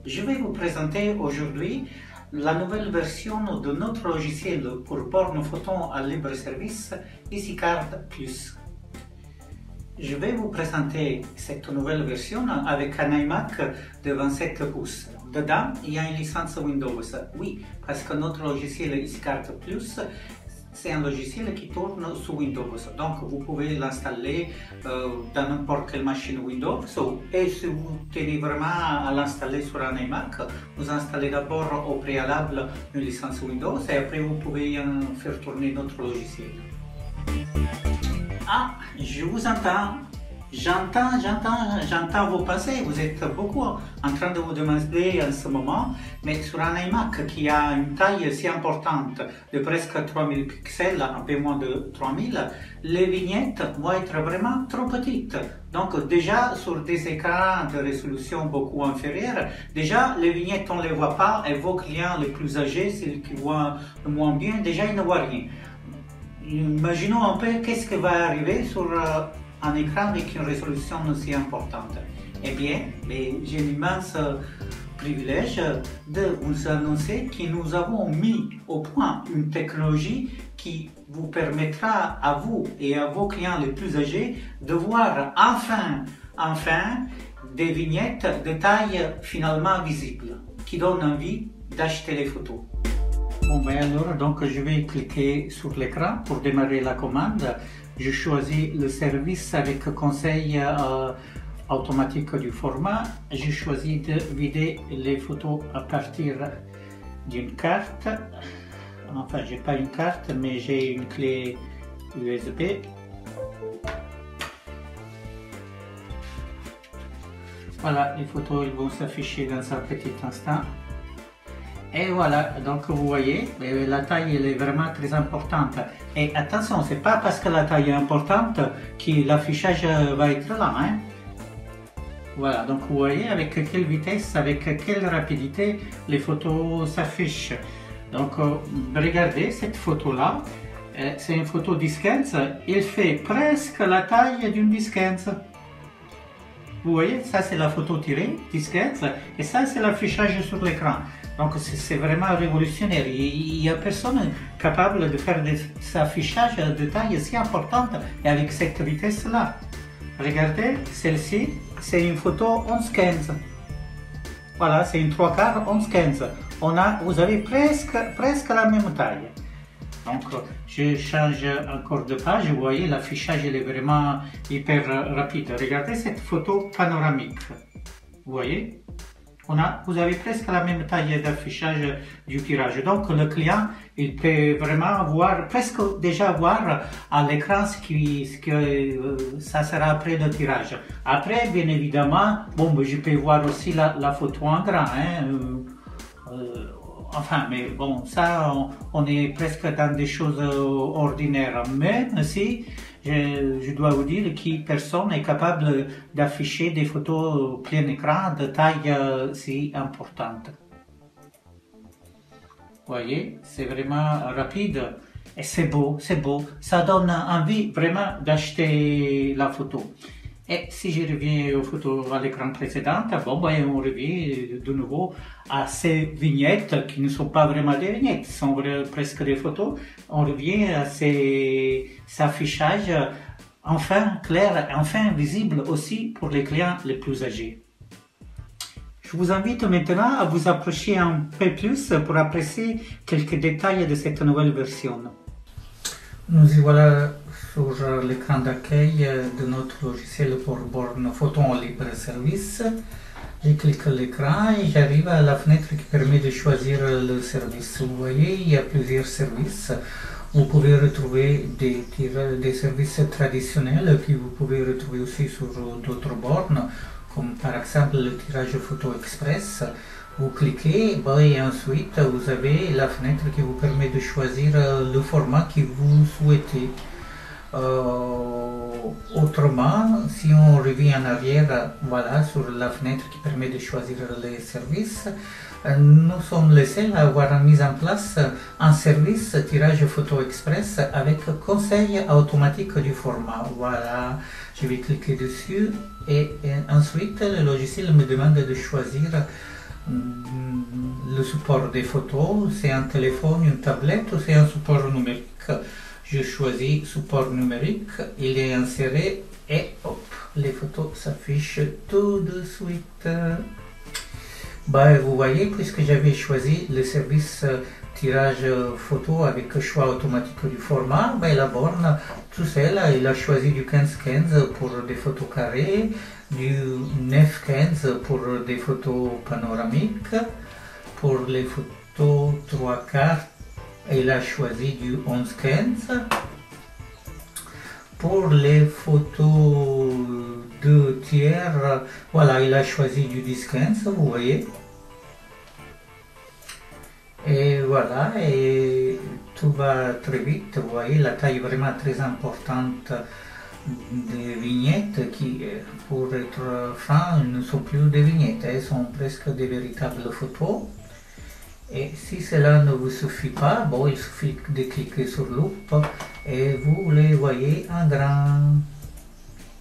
je vais vous présenter aujourd'hui la nouvelle version de notre logiciel pour borne photo à libre service, EasyCard Plus. Je vais vous présenter cette nouvelle version avec un iMac de 27 pouces. Dedans, il y a une licence Windows. Oui, parce que notre logiciel EasyCard Plus, c'est un logiciel qui tourne sous Windows. Donc, vous pouvez l'installer dans n'importe quelle machine Windows. Et si vous tenez vraiment à l'installer sur un iMac, vous installez d'abord au préalable une licence Windows et après vous pouvez faire tourner notre logiciel. Ah, je vous entends. J'entends vos pensées. Vous êtes beaucoup en train de vous demander en ce moment, mais sur un iMac qui a une taille si importante de presque 3000 pixels, un peu moins de 3000, les vignettes vont être vraiment trop petites. Donc déjà sur des écrans de résolution beaucoup inférieure, déjà les vignettes on ne les voit pas et vos clients les plus âgés, ceux qui voient le moins bien, déjà ils ne voient rien. Imaginons un peu qu'est-ce qui va arriver sur un écran avec une résolution aussi importante. Eh bien, j'ai l'immense privilège de vous annoncer que nous avons mis au point une technologie qui vous permettra à vous et à vos clients les plus âgés de voir enfin des vignettes de taille finalement visible qui donnent envie d'acheter les photos. Bon, alors, donc je vais cliquer sur l'écran pour démarrer la commande. Je choisis le service avec conseil automatique du format. Je choisis de vider les photos à partir d'une carte. Enfin, j'ai pas une carte, mais j'ai une clé USB. Voilà, les photos elles vont s'afficher dans un petit instant. Et voilà, donc vous voyez, la taille elle est vraiment très importante. Et attention, c'est pas parce que la taille est importante que l'affichage va être là. Hein. Voilà, donc vous voyez avec quelle vitesse, avec quelle rapidité les photos s'affichent. Donc regardez cette photo-là, c'est une photo disquette, il fait presque la taille d'une disquette. Vous voyez, ça c'est la photo tirée, disquette, et ça c'est l'affichage sur l'écran. Donc c'est vraiment révolutionnaire. Il n'y a personne capable de faire des affichages de taille si importante et avec cette vitesse-là. Regardez, celle-ci, c'est une photo 11-15. Voilà, c'est une 3/4 11-15. Vous avez presque la même taille. Donc, je change encore de page. Vous voyez, l'affichage est vraiment hyper rapide. Regardez cette photo panoramique. Vous voyez? Vous avez presque la même taille d'affichage du tirage. Donc, le client, il peut vraiment voir, presque déjà voir à l'écran ce que ça sera après le tirage. Après, bien évidemment, je peux voir aussi la photo en grand. Enfin, mais bon, ça, on est presque dans des choses ordinaires. Même si, je dois vous dire que personne n'est capable d'afficher des photos plein écran de taille si importante. Vous voyez, c'est vraiment rapide et c'est beau. Ça donne envie vraiment d'acheter la photo. Et si je reviens aux photos à l'écran précédent, on revient de nouveau à ces vignettes qui ne sont pas vraiment des vignettes, ce sont presque des photos. On revient à ces affichages enfin clairs, enfin visibles aussi pour les clients les plus âgés. Je vous invite maintenant à vous approcher un peu plus pour apprécier quelques détails de cette nouvelle version. Nous y voilà sur l'écran d'accueil de notre logiciel pour borne photo en libre service. Je clique l'écran et j'arrive à la fenêtre qui permet de choisir le service. Vous voyez, il y a plusieurs services. Vous pouvez retrouver des services traditionnels que vous pouvez retrouver aussi sur d'autres bornes, comme par exemple le tirage photo express. Vous cliquez et ensuite vous avez la fenêtre qui vous permet de choisir le format que vous souhaitez. Autrement, si on revient en arrière, voilà, sur la fenêtre qui permet de choisir les services, nous sommes les seuls à avoir mis en place un service tirage photo express avec conseil automatique du format. Voilà, je vais cliquer dessus et ensuite le logiciel me demande de choisir le support des photos, c'est un téléphone, une tablette ou c'est un support numérique. Je choisis support numérique, il est inséré et hop, les photos s'affichent tout de suite. Bah, vous voyez, puisque j'avais choisi le service tirage photo avec choix automatique du format, bah, la borne tout seul, il a choisi du 15-15 pour des photos carrées, du 9-15 pour des photos panoramiques, pour les photos 3/4, il a choisi du 11-15. Pour les photos 2/3, voilà, il a choisi du 10-15, vous voyez. Et voilà, et tout va très vite, vous voyez, la taille est vraiment très importante des vignettes qui, pour être franc, ne sont plus des vignettes, elles sont presque des véritables photos. Et si cela ne vous suffit pas, bon, il suffit de cliquer sur loupe et vous les voyez en grand.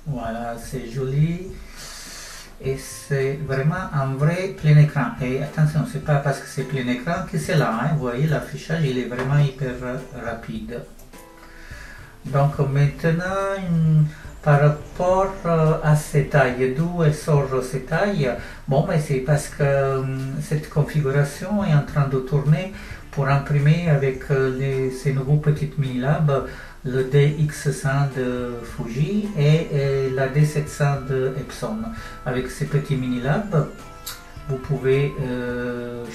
Voilà, c'est joli et c'est vraiment un vrai plein écran. Et attention, c'est pas parce que c'est plein écran que c'est là, hein. Vous voyez, l'affichage il est vraiment hyper rapide. Donc maintenant, par rapport à ces tailles, d'où elle sort ces tailles, bon, mais c'est parce que cette configuration est en train de tourner pour imprimer avec ces nouveaux petites Minilab, le DX100 de Fuji et la D700 de Epson. Avec ces petits Minilab, vous pouvez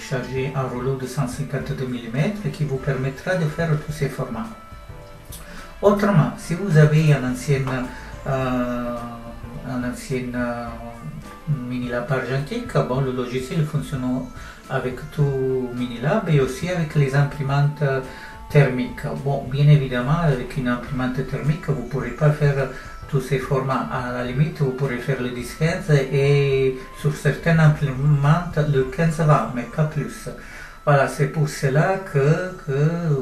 charger un rouleau de 152 mm qui vous permettra de faire tous ces formats. Autrement, si vous avez un ancien Minilab argentique, bon, le logiciel fonctionne avec tout Minilab et aussi avec les imprimantes thermiques. Bon, bien évidemment, avec une imprimante thermique, vous ne pourrez pas faire tous ces formats. À la limite, vous pourrez faire le 10-15 et sur certaines imprimantes, le 15 va, mais pas plus. Voilà, c'est pour cela que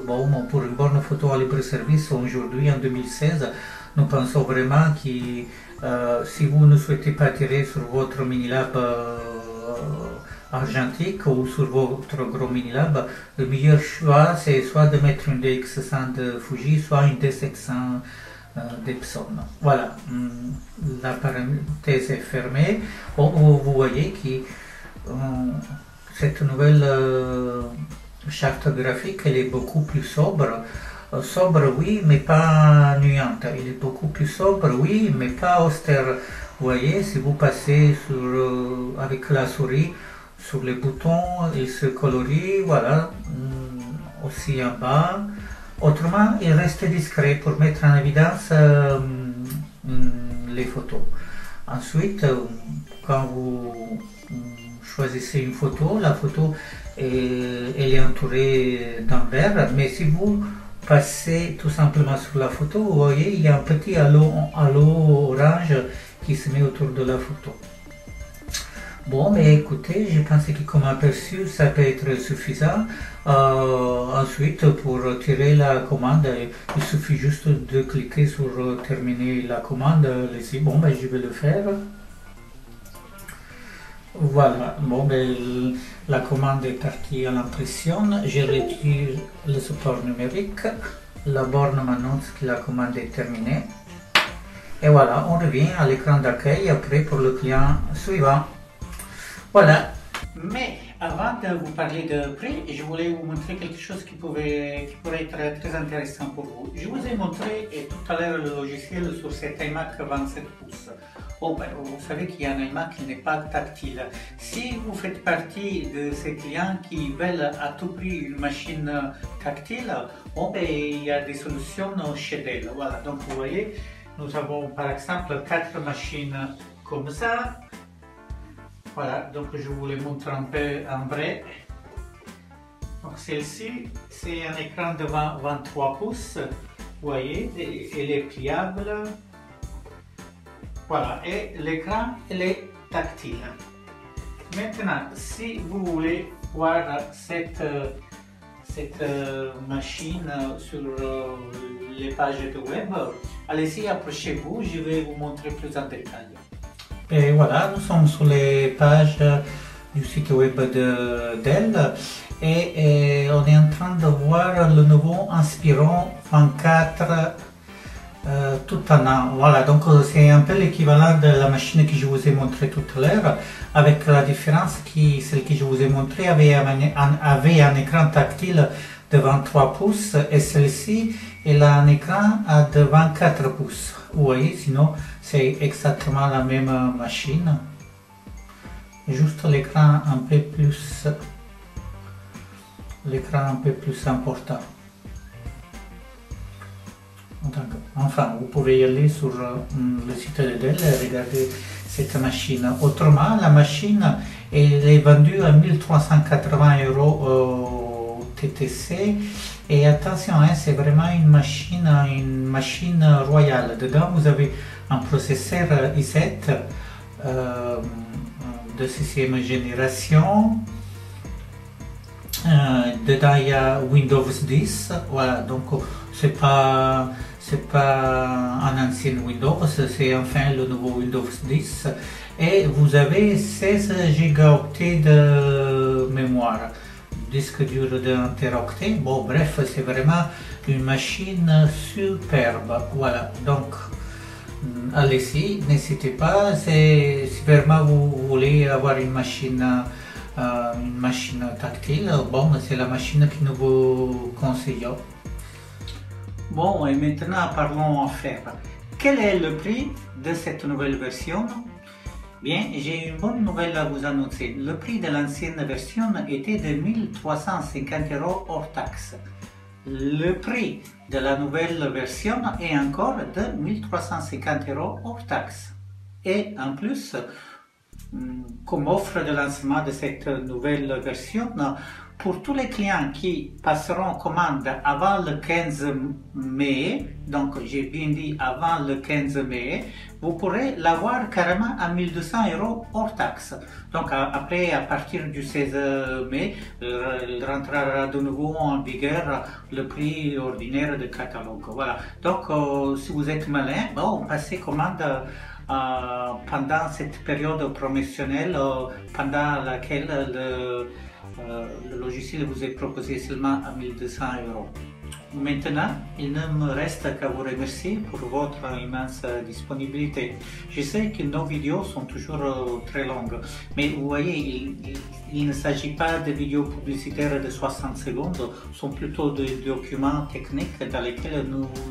bon, pour une borne photo à libre service aujourd'hui, en 2016, nous pensons vraiment que si vous ne souhaitez pas tirer sur votre Minilab argentique ou sur votre gros Minilab, le meilleur choix c'est soit de mettre une DX100 de Fuji, soit une D700 d'Epson. Voilà, la parenthèse est fermée. Bon, vous voyez que cette nouvelle charte graphique elle est beaucoup plus sobre. Sobre oui, mais pas ennuyante. Il est beaucoup plus sobre, oui, mais pas austère. Vous voyez, si vous passez avec la souris sur les boutons, il se colorie, voilà, aussi en bas. Autrement, il reste discret pour mettre en évidence les photos. Ensuite, quand vous choisissez une photo, la photo elle est entourée d'un verre, mais si vous passez tout simplement sur la photo, vous voyez, il y a un petit halo orange qui se met autour de la photo. Bon, mais écoutez, je pensais que comme aperçu, ça peut être suffisant. Ensuite, pour tirer la commande, il suffit juste de cliquer sur terminer la commande. Ici, bon, ben, je vais le faire. Voilà, bon, ben, la commande est partie à l'impression. Je retire le support numérique. La borne m'annonce que la commande est terminée. Et voilà, on revient à l'écran d'accueil après pour le client suivant. Voilà. Mais avant de vous parler de prix, je voulais vous montrer quelque chose qui pourrait être très intéressant pour vous. Je vous ai montré tout à l'heure le logiciel sur cet iMac 27 pouces. Bon, ben, vous savez qu'il y a un iMac qui n'est pas tactile. Si vous faites partie de ces clients qui veulent à tout prix une machine tactile, bon, ben, il y a des solutions chez Dell. Voilà, donc vous voyez, nous avons par exemple 4 machines comme ça. Voilà, donc je vous les montre un peu en vrai. Donc celle-ci, c'est un écran de 23 pouces, vous voyez, elle est pliable. Voilà, et l'écran, il est tactile. Maintenant, si vous voulez voir cette machine sur les pages de web, allez-y, approchez-vous, je vais vous montrer plus en détail. Et voilà, nous sommes sur les pages du site web de Dell et on est en train de voir le nouveau Inspiron 24 tout en un. Voilà, donc c'est un peu l'équivalent de la machine que je vous ai montré tout à l'heure, avec la différence que celle que je vous ai montrée avait un écran tactile de 23 pouces et celle-ci elle a un écran de 24 pouces. Vous voyez, sinon c'est exactement la même machine, juste l'écran un peu plus important. Donc, enfin, vous pouvez y aller sur le site de Dell et regarder cette machine. Autrement, la machine elle est vendue à 1380 € TTC. Et attention, hein, c'est vraiment une machine royale. Dedans, vous avez un processeur i7 de 6e génération. Dedans, il y a Windows 10. Voilà, donc c'est pas un ancien Windows, c'est enfin le nouveau Windows 10. Et vous avez 16 gigaoctets de mémoire. Disque dur de 1 teraoctet. Bon, bref, c'est vraiment une machine superbe. Voilà, donc allez-y, n'hésitez pas. Si vraiment vous voulez avoir une machine tactile, bon, c'est la machine que nous vous conseillons. Bon, et maintenant parlons en fer. Quel est le prix de cette nouvelle version? Bien, j'ai une bonne nouvelle à vous annoncer. Le prix de l'ancienne version était de 1350 € hors taxe. Le prix de la nouvelle version est encore de 1350 € hors taxe. Et en plus, comme offre de lancement de cette nouvelle version, pour tous les clients qui passeront commande avant le 15 mai, donc j'ai bien dit avant le 15 mai, vous pourrez l'avoir carrément à 1200 € hors taxe. Donc après, à partir du 16 mai, il rentrera de nouveau en vigueur le prix ordinaire de catalogue. Voilà. Donc si vous êtes malin, bon, passez commande pendant cette période promotionnelle pendant laquelle le logiciel vous est proposé seulement à 1200 €. Maintenant, il ne me reste qu'à vous remercier pour votre immense disponibilité. Je sais que nos vidéos sont toujours très longues, mais vous voyez, il ne s'agit pas de vidéos publicitaires de 60 secondes, ce sont plutôt des documents techniques dans lesquels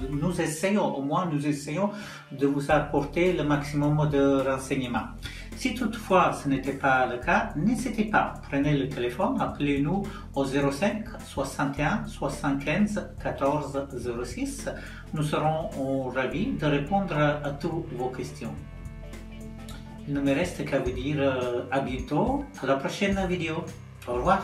nous essayons, au moins nous essayons de vous apporter le maximum de renseignements. Si toutefois ce n'était pas le cas, n'hésitez pas, prenez le téléphone, appelez-nous au 05 61 75 14 06. Nous serons ravis de répondre à toutes vos questions. Il ne me reste qu'à vous dire à bientôt, à la prochaine vidéo. Au revoir.